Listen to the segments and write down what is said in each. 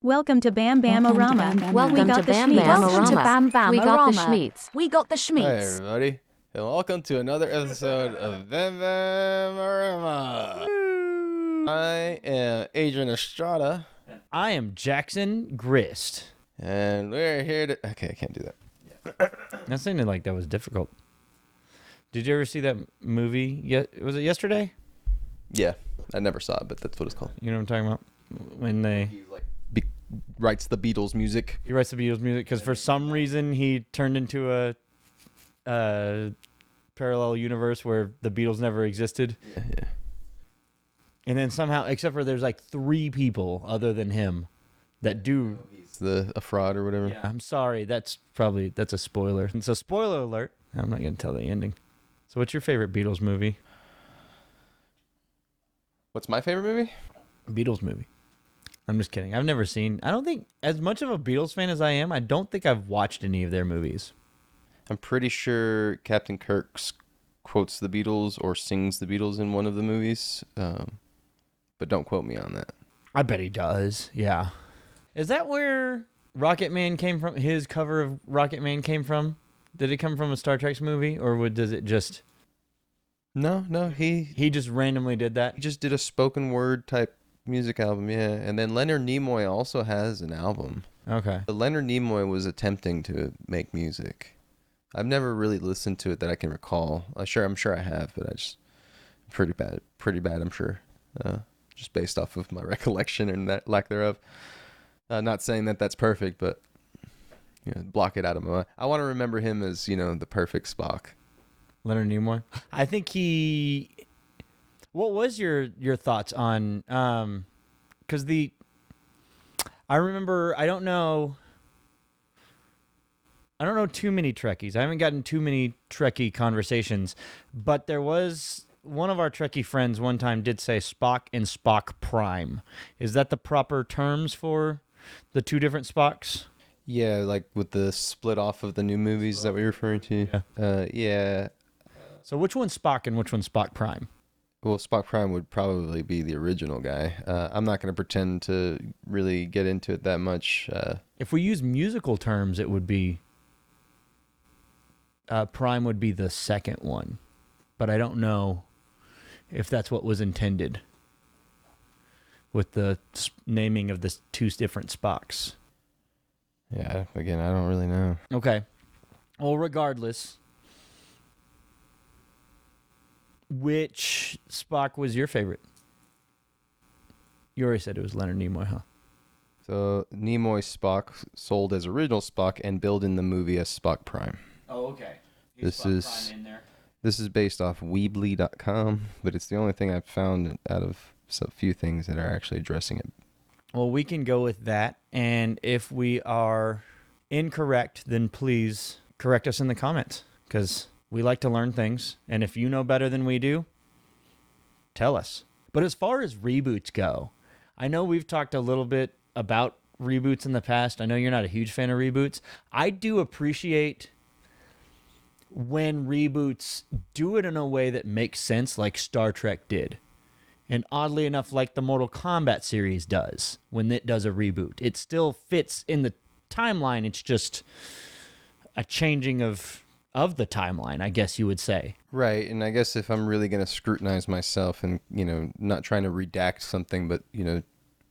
Welcome to BamBam-O-Rama. Welcome to BamBam-O-Rama. We got the schmeats. We got the schmeats. Hi everybody, and welcome to another episode of BamBam-O-Rama. I am Adrian Estrada, I am Jackson Grist. and we're here to... Okay, I can't do that. That sounded like that was difficult. Did you ever see that movie? Was it yesterday? Yeah, I never saw it, but that's what it's called. You know what I'm talking about? When He like writes the Beatles music. he writes the Beatles music because for some reason he turned into a parallel universe where the Beatles never existed. Yeah. And then somehow, except for there's like 3 people other than him that do. He's a fraud or whatever. Yeah, I'm sorry. That's a spoiler. And so spoiler alert. I'm not going to tell the ending. So what's your favorite Beatles movie? What's my favorite movie? Beatles movie. I'm just kidding. I've never seen. I don't think, as much of a Beatles fan as I am, I don't think I've watched any of their movies. I'm pretty sure Captain Kirk quotes the Beatles or sings the Beatles in one of the movies, but don't quote me on that. I bet he does. Yeah. Is that where Rocket Man came from? His cover of Rocket Man came from? Did it come from a Star Trek movie, or does it just? No, He just randomly did that. He just did a spoken word type music album, yeah. And then Leonard Nimoy also has an album. Okay. But Leonard Nimoy was attempting to make music. I've never really listened to it that I can recall. I'm sure I have, but I just pretty bad, I'm sure. Just based off of my recollection and that lack thereof. Not saying that that's perfect, but block it out of my mind. I want to remember him as the perfect Spock. Leonard Nimoy. I think he. What was your thoughts on? Because I remember. I don't know too many Trekkies. I haven't gotten too many Trekkie conversations, but there was one of our Trekkie friends one time did say Spock and Spock Prime. Is that the proper terms for the 2 different Spocks? Yeah, like with the split off of the new movies that we're referring to. Yeah. So which one's Spock and which one's Spock Prime? Well, Spock Prime would probably be the original guy. I'm not going to pretend to really get into it that much. If we use musical terms, it would be Prime would be the second one, but I don't know if that's what was intended with the naming of the 2 different Spocks. Yeah, again, I don't really know. Okay. Well, regardless, which Spock was your favorite? You already said it was Leonard Nimoy, huh? So Nimoy Spock sold as original Spock and billed in the movie as Spock Prime. Oh, okay. This is based off Weebly.com, but it's the only thing I've found out of a few things that are actually addressing it. Well, we can go with that, and if we are incorrect, then please correct us in the comments, because we like to learn things, and if you know better than we do, tell us. But as far as reboots go, I know we've talked a little bit about reboots in the past. I know you're not a huge fan of reboots. I do appreciate when reboots do it in a way that makes sense, like Star Trek did. And oddly enough, like the Mortal Kombat series does when it does a reboot. It still fits in the timeline. It's just a changing of the timeline, I guess you would say. Right, and I guess if I'm really going to scrutinize myself and, not trying to redact something, but,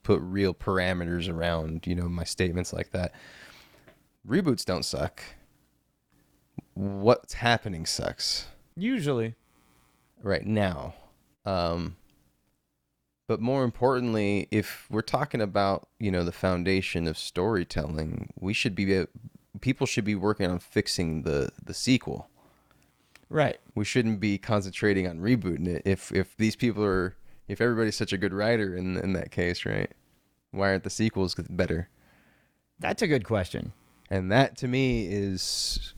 put real parameters around, my statements like that, reboots don't suck. What's happening sucks. Usually. Right now. But more importantly, if we're talking about, the foundation of storytelling, people should be working on fixing the sequel. Right. We shouldn't be concentrating on rebooting it. If everybody's such a good writer in that case, right? Why aren't the sequels better? That's a good question. And that to me is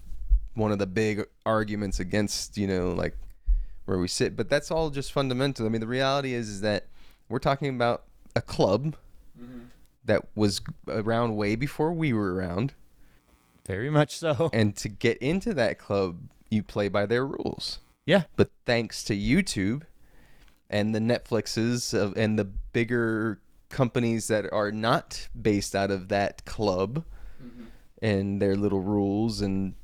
one of the big arguments against, where we sit. But that's all just fundamental. I mean, the reality is that we're talking about a club that was around way before we were around. Very much so. And to get into that club, you play by their rules. Yeah. But thanks to YouTube and the Netflixes and the bigger companies that are not based out of that club and their little rules and,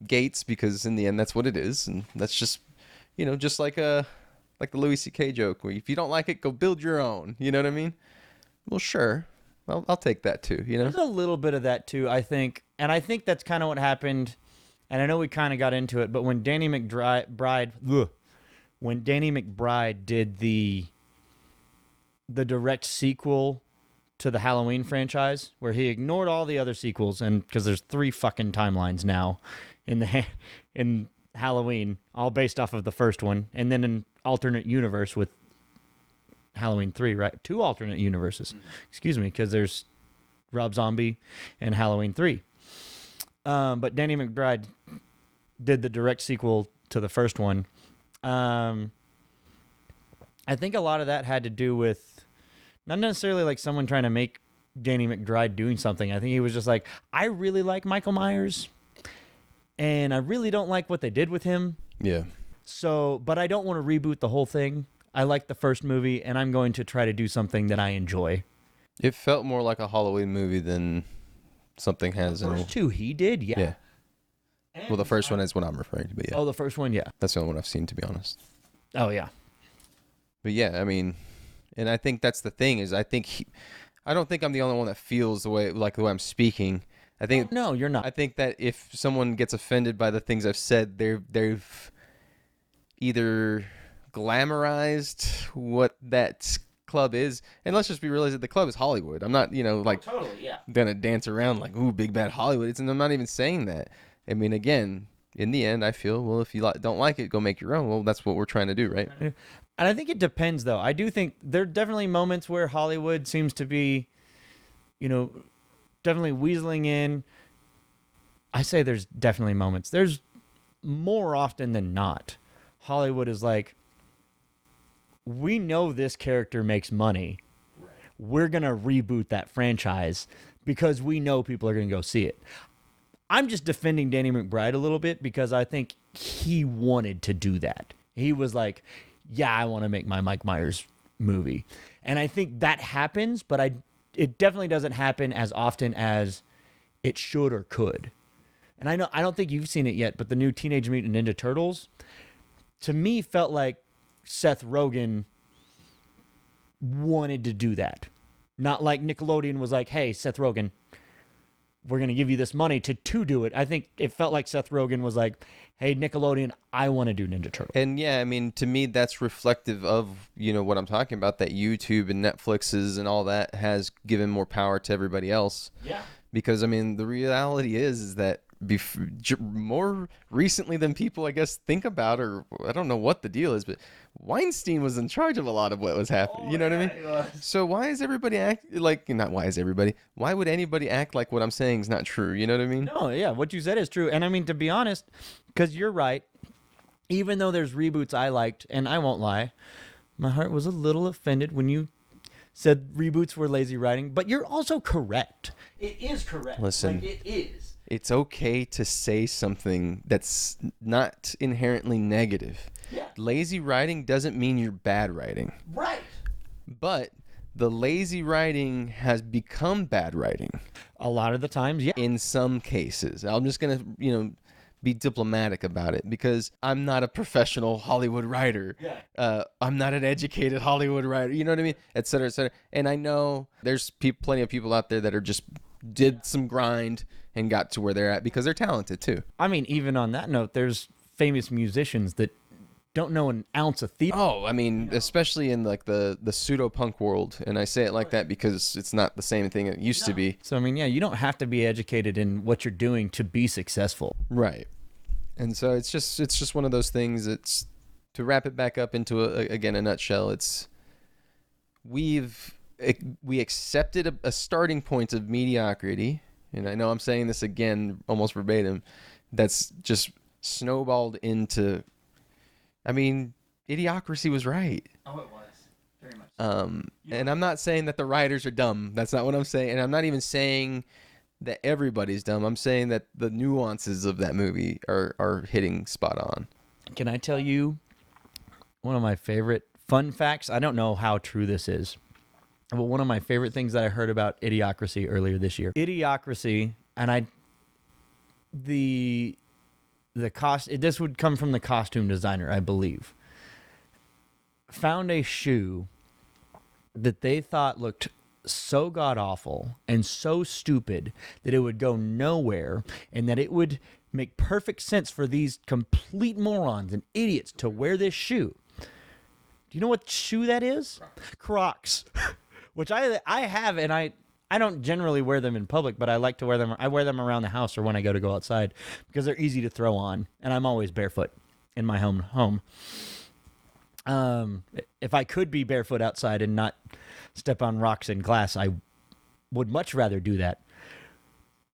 gates, because in the end that's what it is, and that's just, just like the Louis C.K. joke, where if you don't like it, go build your own. You know what I mean? Well, sure. I'll take that too. There's a little bit of that too, I think, and I think that's kind of what happened. And I know we kind of got into it, but when Danny McBride did the direct sequel to the Halloween franchise, where he ignored all the other sequels, and because there's 3 fucking timelines now in Halloween, all based off of the first one, and then an alternate universe with Halloween 3, right? 2 alternate universes. Excuse me, because there's Rob Zombie and Halloween 3. But Danny McBride did the direct sequel to the first one. I think a lot of that had to do with not necessarily like someone trying to make Danny McBride doing something. I think he was just like, I really like Michael Myers, and I really don't like what they did with him. Yeah. So, but I don't want to reboot the whole thing. I like the first movie, and I'm going to try to do something that I enjoy. It felt more like a Halloween movie than something has. The first 2 he did, yeah. Well, the first one is what I'm referring to, but yeah. Oh, the first one, yeah. That's the only one I've seen, to be honest. Oh, yeah. But yeah, I mean, and I think that's the thing, is I don't think I'm the only one that feels the way I'm speaking. I think no, you're not. I think that if someone gets offended by the things I've said, they've either glamorized what that club is, and let's just be realistic, the club is Hollywood. I'm not, totally, yeah. gonna dance around like, ooh, big bad Hollywood. And I'm not even saying that. I mean, again, in the end, I feel, well, if you don't like it, go make your own. Well, that's what we're trying to do, right? And I think it depends, though. I do think there are definitely moments where Hollywood seems to be, definitely weaseling in. I say there's definitely moments. There's more often than not, Hollywood is like, we know this character makes money. Right. We're going to reboot that franchise because we know people are going to go see it. I'm just defending Danny McBride a little bit because I think he wanted to do that. He was like, yeah, I want to make my Mike Myers movie. And I think that happens, but it definitely doesn't happen as often as it should or could. And I don't think you've seen it yet, but the new Teenage Mutant Ninja Turtles, to me, felt like Seth Rogen wanted to do that. Not like Nickelodeon was like, hey, Seth Rogen, we're going to give you this money to do it. I think it felt like Seth Rogen was like, hey, Nickelodeon, I want to do Ninja Turtles. And yeah, I mean, to me, that's reflective of, what I'm talking about, that YouTube and Netflix's and all that has given more power to everybody else. Yeah. Because, I mean, the reality is that more recently than people, I guess, think about, or I don't know what the deal is, but Weinstein was in charge of a lot of what was happening. You know what I mean? So why is everybody why would anybody act like what I'm saying is not true? You know what I mean? No, yeah, what you said is true. And I mean, to be honest, because you're right, even though there's reboots I liked, and I won't lie, my heart was a little offended when you said reboots were lazy writing, but you're also correct. It is correct. Listen. Like, it is. It's okay to say something that's not inherently negative. Yeah. Lazy writing doesn't mean you're bad writing. Right. But the lazy writing has become bad writing. A lot of the times, yeah. In some cases. I'm just going to, be diplomatic about it, because I'm not a professional Hollywood writer. Yeah. I'm not an educated Hollywood writer. You know what I mean? Et cetera, et cetera. And I know there's plenty of people out there that are just did some grind and got to where they're at because they're talented too. I mean, even on that note, there's famous musicians that don't know an ounce of theater. Oh, I mean, especially in like the pseudo-punk world. And I say it like that because it's not the same thing it used to be. So, I mean, yeah, you don't have to be educated in what you're doing to be successful. Right. And so it's just one of those things. It's, to wrap it back up into a nutshell, it's we accepted a starting point of mediocrity. And I know I'm saying this again, almost verbatim, that's just snowballed into, I mean, Idiocracy was right. Oh, it was. Very much. And I'm not saying that the writers are dumb. That's not what I'm saying. And I'm not even saying that everybody's dumb. I'm saying that the nuances of that movie are hitting spot on. Can I tell you one of my favorite fun facts. I don't know how true this is, but one of my favorite things that I heard about Idiocracy earlier this year. Idiocracy, and this would come from the costume designer, I believe, found a shoe that they thought looked so god-awful and so stupid that it would go nowhere, and that it would make perfect sense for these complete morons and idiots to wear this shoe. Do you know what shoe that is? Crocs. Which I have, and I don't generally wear them in public, but I like to wear them. I wear them around the house or when I go outside because they're easy to throw on, and I'm always barefoot in my home. If I could be barefoot outside and not step on rocks and glass, I would much rather do that.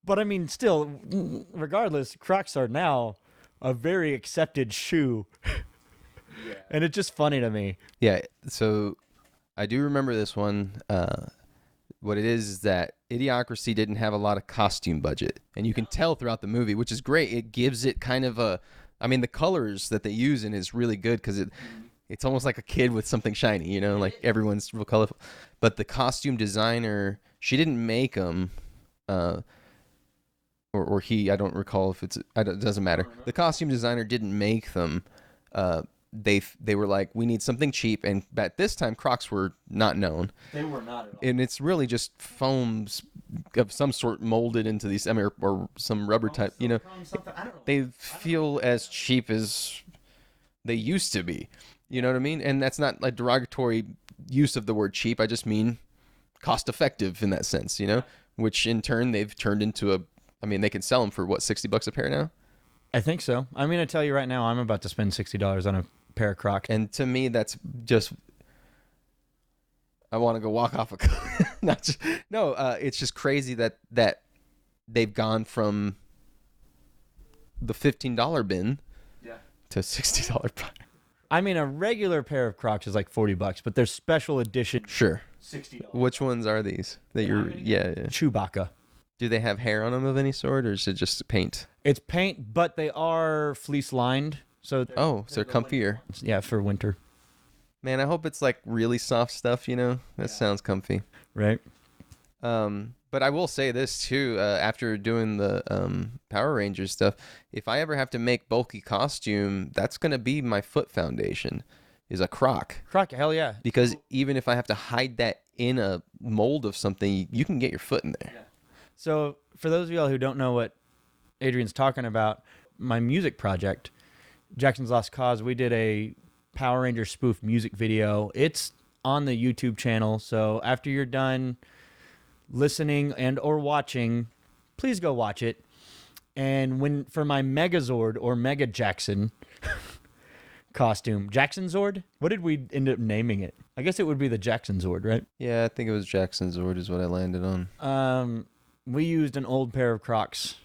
But I mean, still, regardless, Crocs are now a very accepted shoe. Yeah. And it's just funny to me. Yeah, so I do remember this one. What it is that Idiocracy didn't have a lot of costume budget. And you can tell throughout the movie, which is great. It gives it kind of the colors that they use in is really good because it's almost like a kid with something shiny, like everyone's real colorful. But the costume designer, she didn't make them, or he, I don't recall if it doesn't matter. The costume designer didn't make them. They were like, we need something cheap, and at this time Crocs were not known. They were not at all. And it's really just foams of some sort molded into these, or some rubber type, I don't know. They feel as cheap as they used to be. You know what I mean? And that's not like derogatory use of the word cheap. I just mean cost effective in that sense, which in turn they've turned into they can sell them for what, $60 a pair now? I think so. I'm going to tell you right now, I'm about to spend $60 on a pair of Crocs. And to me, that's just, I want to go walk off a cliff. It's just crazy that they've gone from the $15 bin to $60 pair. I mean, a regular pair of Crocs is like $40, but there's special edition. Sure. $60. Which ones are these that you're? Yeah. Chewbacca. Do they have hair on them of any sort, or is it just paint? It's paint, but they are fleece lined, so so they're comfier. Yeah, for winter. Man, I hope it's like really soft stuff. That sounds comfy, right? But I will say this too. After doing the Power Rangers stuff, if I ever have to make bulky costume, that's gonna be my foot foundation. Is a Croc. Croc, hell yeah. Because even if I have to hide that in a mold of something, you can get your foot in there. Yeah. So for those of y'all who don't know what Adrian's talking about, my music project, Jackson's Lost Cause, we did a Power Ranger spoof music video. It's on the YouTube channel. So after you're done listening and or watching, please go watch it. And for my Megazord or Mega Jackson costume, Jackson Zord, what did we end up naming it? I guess it would be the Jackson Zord, right? Yeah, I think it was Jackson Zord is what I landed on. We used an old pair of Crocs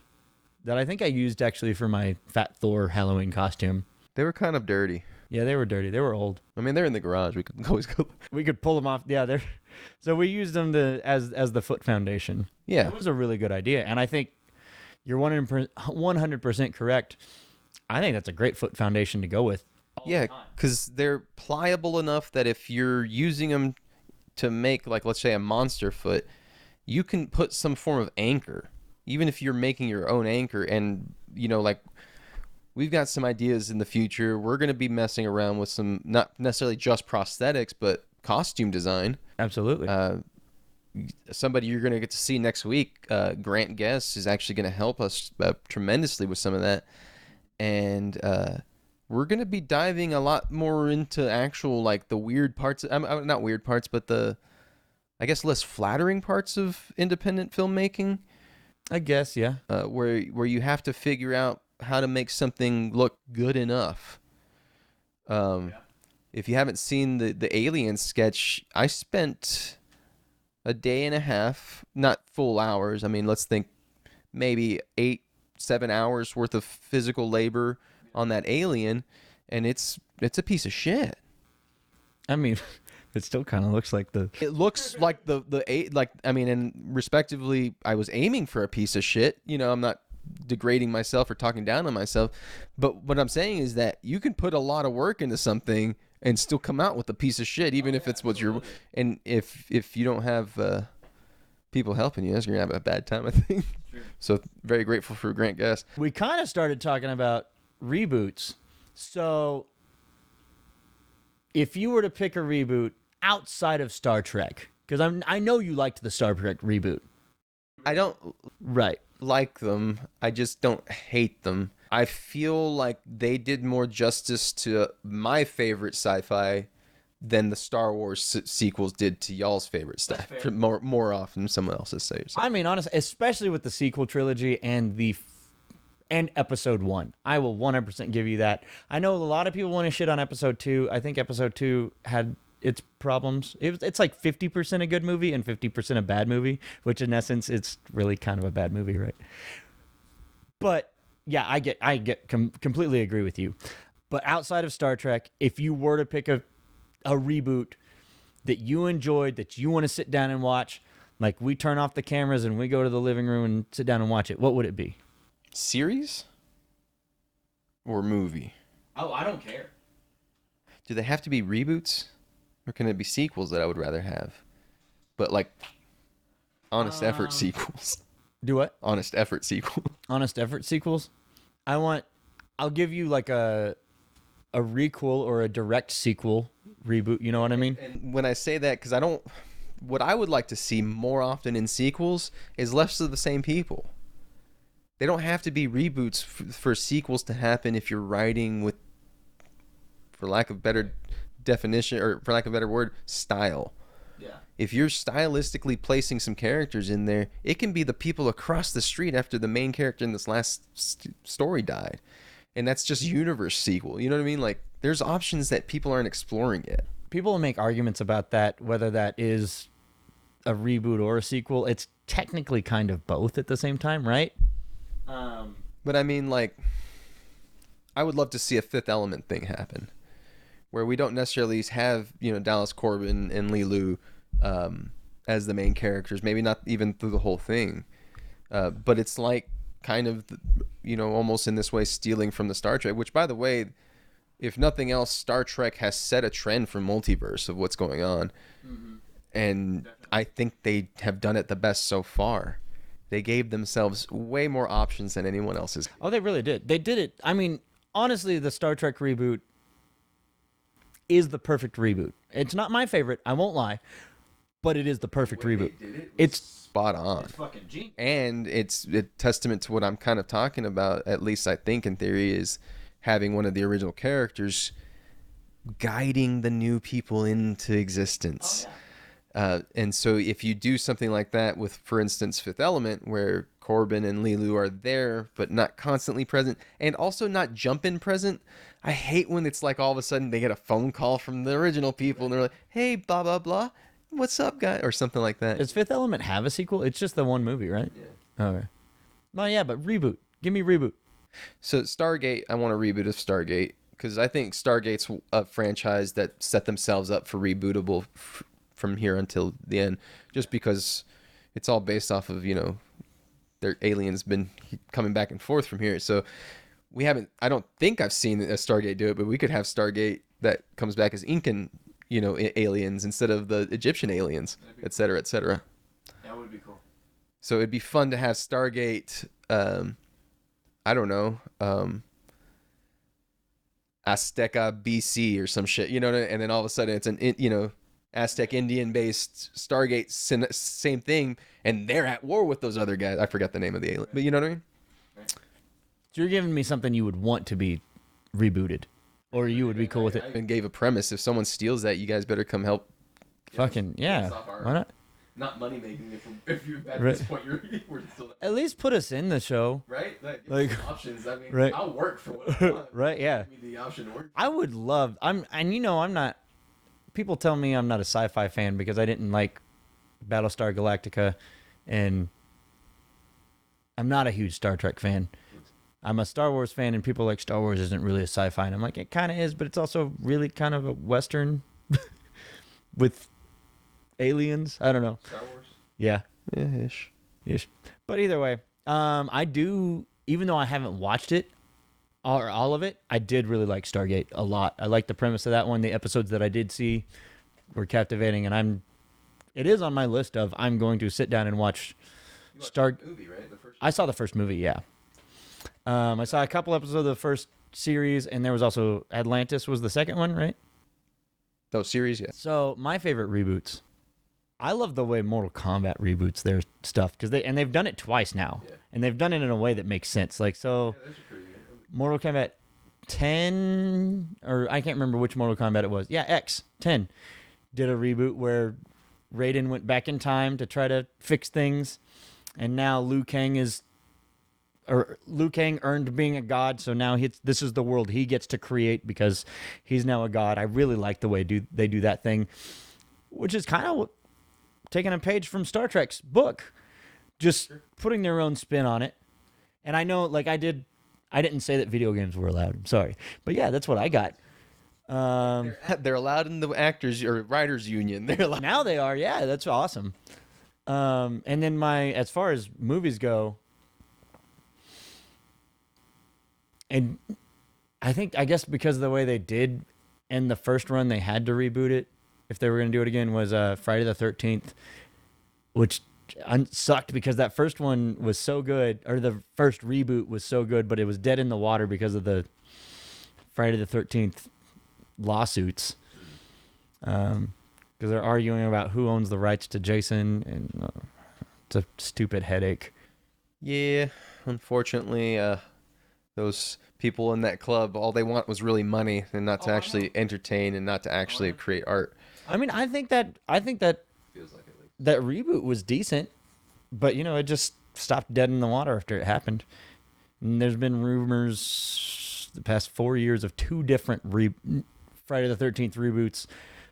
that I think I used actually for my Fat Thor Halloween costume. They were kind of dirty. Yeah, they were dirty. They were old. They're in the garage. We could always go. We could pull them off. Yeah, so we used them as the foot foundation. Yeah. It was a really good idea. And I think you're 100% correct. I think that's a great foot foundation to go with. Yeah, because they're pliable enough that if you're using them to make, like, let's say a monster foot, you can put some form of anchor, even if you're making your own anchor. And, we've got some ideas in the future. We're going to be messing around with some, not necessarily just prosthetics, but costume design. Absolutely. Somebody you're going to get to see next week, Grant Guest, is actually going to help us tremendously with some of that. And we're going to be diving a lot more into actual, like, the weird parts. Not weird parts, but the, I guess, less flattering parts of independent filmmaking. I guess, yeah. Where you have to figure out how to make something look good enough. If you haven't seen the Alien sketch, I spent a day and a half, not full hours. Let's think maybe 8-7 hours worth of physical labor on that alien, and it's a piece of shit. It still kind of looks like It looks like and respectively, I was aiming for a piece of shit. I'm not degrading myself or talking down on myself, but what I'm saying is that you can put a lot of work into something and still come out with a piece of shit, even if it's what you're. And if you don't have people helping you, you're gonna have a bad time, I think. Sure. So very grateful for Grant Guest. We kind of started talking about reboots. So if you were to pick a reboot outside of Star Trek, because I know you liked the Star Trek reboot. I don't Right. like them. I just don't hate them. I feel like they did more justice to my favorite sci-fi than the Star Wars sequels did to y'all's favorite stuff. More often, someone else's say. I mean, honestly, especially with the sequel trilogy and Episode 1. I will 100% give you that. I know a lot of people want to shit on Episode 2. I think Episode 2 had its problems. It's like 50% a good movie and 50% a bad movie, which in essence, it's really kind of a bad movie, right? But yeah, I completely agree with you. But outside of Star Trek, if you were to pick a reboot that you enjoyed, that you want to sit down and watch, like we turn off the cameras and we go to the living room and sit down and watch it, what would it be? Series or movie? Oh, I don't care. Do they have to be reboots, or can it be sequels that I would rather have? But like honest effort sequels. Do what? Honest effort sequel. Honest effort sequels? I'll give you like a requel or a direct sequel reboot, you know what I mean? And when I say that, because what I would like to see more often in sequels is less of the same people. They don't have to be reboots for sequels to happen if you're writing with, for lack of better definition, or for lack of a better word, style. Yeah. If you're stylistically placing some characters in there, it can be the people across the street after the main character in this last story died. And that's just universe sequel. You know what I mean? Like, there's options that people aren't exploring yet. People will make arguments about that, whether that is a reboot or a sequel. It's technically kind of both at the same time, right? But I mean, like, I would love to see a Fifth Element thing happen, where we don't necessarily have, Dallas Corbin and Lilu as the main characters, maybe not even through the whole thing. But it's like kind of, almost in this way stealing from the Star Trek, which, by the way, if nothing else, Star Trek has set a trend for multiverse of what's going on. Mm-hmm. And definitely. I think they have done it the best so far. They gave themselves way more options than anyone else's. Oh, they really did. They did it. I mean, honestly, the Star Trek reboot is the perfect reboot. It's not my favorite, I won't lie, but it is the perfect reboot. It's spot on. It's fucking genius. And it's a testament to what I'm kind of talking about, at least I think in theory, is having one of the original characters guiding the new people into existence. Oh, yeah. And so if you do something like that with, for instance, Fifth Element, where Corbin and Lilu are there, but not constantly present, and also not jump-in present. I hate when it's like all of a sudden they get a phone call from the original people and they're like, hey, blah, blah, blah. What's up, guy? Or something like that. Does Fifth Element have a sequel? It's just the one movie, right? Yeah. Okay. No, yeah, but reboot. Give me reboot. So Stargate, I want a reboot of Stargate, because I think Stargate's a franchise that set themselves up for rebootable from here until the end, just because it's all based off of, their aliens been coming back and forth from here. So I don't think I've seen a Stargate do it, but we could have Stargate that comes back as Incan, aliens instead of the Egyptian aliens, et cetera, et cetera. That would be cool. So it'd be fun to have Stargate, I don't know, Azteca BC or some shit, and then all of a sudden it's an, Aztec Indian-based Stargate, same thing, and they're at war with those other guys. I forgot the name of the alien, but you know what I mean? Right. So you're giving me something you would want to be rebooted, or you would be cool with it. I even gave a premise. If someone steals that, you guys better come help. Fucking, yeah. Why not? Not money making if you're at right. This point we're still at least put us in the show, right? Like options. I mean, right. I'll work for what I want. Right? Yeah. Give me the option to work. I would love. I'm not. People tell me I'm not a sci-fi fan because I didn't like Battlestar Galactica, and I'm not a huge Star Trek fan. I'm a Star Wars fan, and people like Star Wars isn't really a sci-fi, and I'm like, it kind of is, but it's also really kind of a Western with aliens. I don't know. Star Wars? Yeah. Yeah, ish. But either way, I do, even though I haven't watched it, all of it, I did really like Stargate a lot. I liked the premise of that one. The episodes that I did see were captivating, and it is on my list of I'm going to sit down and watch The movie, right? The first. I saw the first movie, yeah. I saw a couple episodes of the first series, and there was also Atlantis was the second one, right? No, series, yeah. So my favorite reboots. I love the way Mortal Kombat reboots their stuff because they've done it twice now, and they've done it in a way that makes sense. Like so, Mortal Kombat 10, or I can't remember which Mortal Kombat it was. Yeah, X 10 did a reboot where Raiden went back in time to try to fix things, and now Liu Kang earned being a god, so now this is the world he gets to create because he's now a god. I really like the way they do that thing, which is kind of taking a page from Star Trek's book, just putting their own spin on it. And I know, like I didn't say that video games were allowed. I'm sorry, but yeah, that's what I got. They're allowed in the actors or writers union. They're allowed. Now they are. Yeah, that's awesome. And then as far as movies go, and I guess because of the way they did in the first run, they had to reboot it if they were going to do it again, was Friday the 13th, which sucked because that first one was so good, or the first reboot was so good, but it was dead in the water because of the Friday the 13th lawsuits. Because they're arguing about who owns the rights to Jason, and it's a stupid headache. Yeah, unfortunately, those people in that club, all they want was really money and not to actually entertain and not to actually create art. I mean, I think that Feels like it. that reboot was decent, but it just stopped dead in the water after it happened. And there's been rumors the past 4 years of 2 different Friday the 13th reboots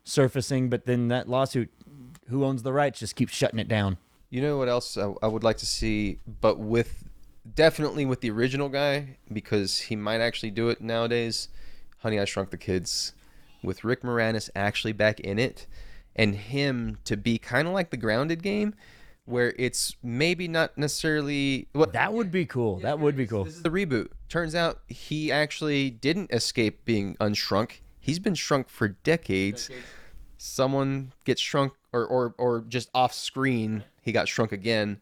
surfacing, but then that lawsuit, who owns the rights, just keeps shutting it down. You know what else I would like to see, but definitely with the original guy, because he might actually do it nowadays. Honey, I Shrunk the Kids, with Rick Moranis actually back in it, and him to be kind of like the Grounded game, where it's maybe not necessarily That would be cool. That would be cool. This is the reboot. Turns out he actually didn't escape being unshrunk. He's been shrunk for decades. Someone gets shrunk, or just off screen, he got shrunk again.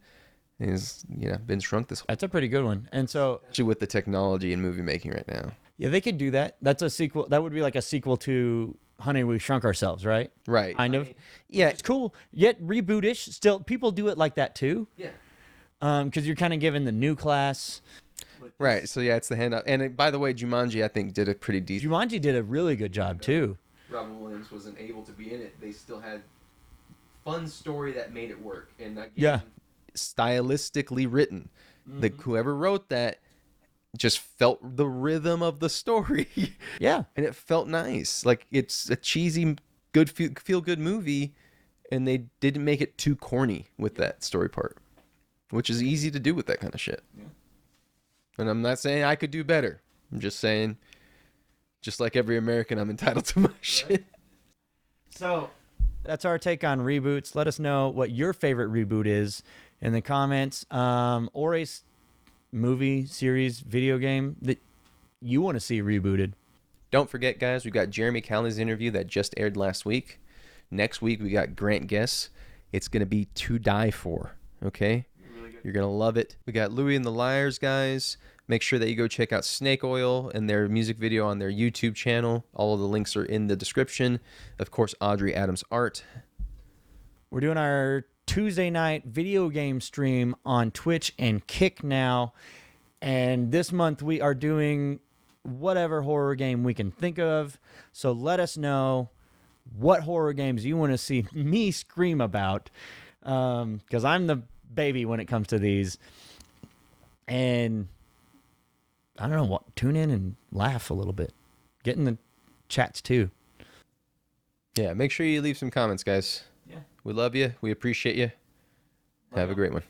He's been shrunk this whole. That's a pretty good one. And so, Especially with the technology in movie making right now. yeah, they could do that. That's a sequel. That would be like a sequel to Honey, We Shrunk Ourselves, right? Right. Kind of. Yeah. It's cool. Yet rebootish. Still, people do it like that too. Yeah. Because you're kind of given the new class. Right. So yeah, it's the handout. And by the way, Jumanji, I think, did a pretty decent. Jumanji did a really good job too. Robin Williams wasn't able to be in it. They still had fun story that made it work, and again, Yeah. stylistically written. Whoever wrote that just felt the rhythm of the story. Yeah. And it felt nice. Like it's a cheesy, good feel good movie, and they didn't make it too corny with that story part, which is easy to do with that kind of shit. Yeah. And I'm not saying I could do better. I'm just saying, just like every American, I'm entitled to my shit. So that's our take on reboots. Let us know what your favorite reboot is in the comments, or a movie, series, video game that you want to see rebooted. Don't forget, guys, we got Jeremy Cowley's interview that just aired last week. Next week, we got Grant Guess. It's going to be to die for, okay? You're going to love it. We got Louie and the Liars, guys. Make sure that you go check out Snake Oil and their music video on their YouTube channel. All of the links are in the description. Of course, Audrey Adams Art. We're doing our Tuesday night video game stream on Twitch and Kick now. And this month we are doing whatever horror game we can think of. So let us know what horror games you want to see me scream about. Because I'm the baby when it comes to these. And I don't know what. Tune in and laugh a little bit. Get in the chats too. Yeah, make sure you leave some comments, guys. Yeah. We love you. We appreciate you. Have a great one.